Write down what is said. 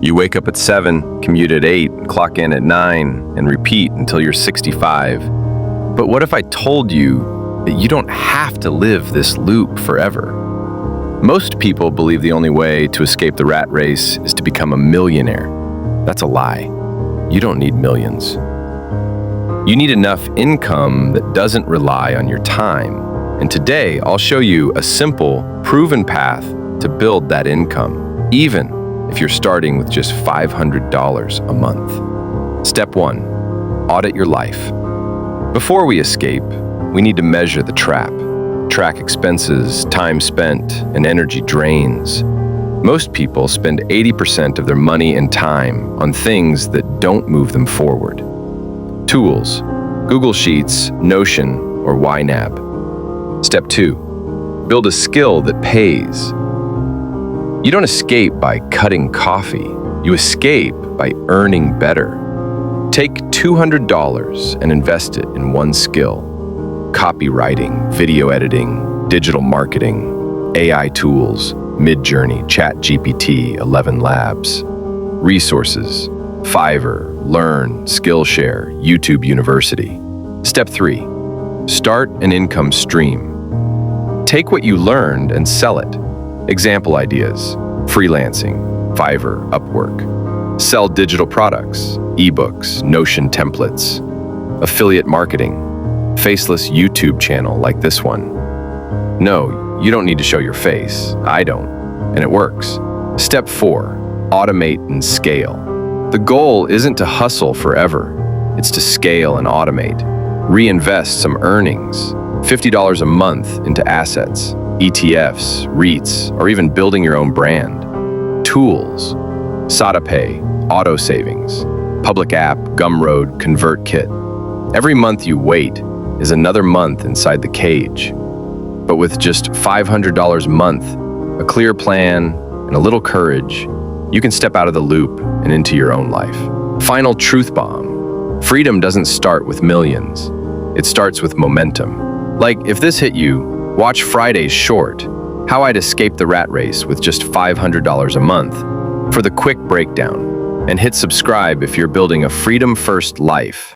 You wake up at 7, commute at 8, clock in at 9, and repeat until you're 65. But what if I told you that you don't have to live this loop forever? Most people believe the only way to escape the rat race is to become a millionaire. That's a lie. You don't need millions. You need enough income that doesn't rely on your time. And today, I'll show you a simple, proven path to build that income, even if you're starting with just $500 a month. Step 1, audit your life. Before we escape, we need to measure the trap, track expenses, time spent, and energy drains. Most people spend 80% of their money and time on things that don't move them forward. Tools, Google Sheets, Notion, or YNAB. Step 2, build a skill that pays. You don't escape by cutting coffee. You escape by earning better. Take $200 and invest it in one skill. Copywriting, video editing, digital marketing, AI tools, Midjourney, ChatGPT, 11 Labs. Resources, Fiverr, Learn, Skillshare, YouTube University. Step 3, start an income stream. Take what you learned and sell it. Example ideas, freelancing, Fiverr, Upwork. Sell digital products, ebooks, Notion templates. Affiliate marketing, faceless YouTube channel like this one. No, you don't need to show your face. I don't, and it works. Step 4, automate and scale. The goal isn't to hustle forever. It's to scale and automate. Reinvest some earnings, $50 a month into assets, ETFs, REITs, or even building your own brand. Tools, SadaPay, auto savings, public app, Gumroad, ConvertKit. Every month you wait is another month inside the cage. But with just $500 a month, a clear plan, and a little courage, you can step out of the loop and into your own life. Final truth bomb. Freedom doesn't start with millions. It starts with momentum. Like, if this hit you, watch Friday's short, How I'd Escape the Rat Race with Just $500 a Month, for the quick breakdown. And hit subscribe if you're building a freedom-first life.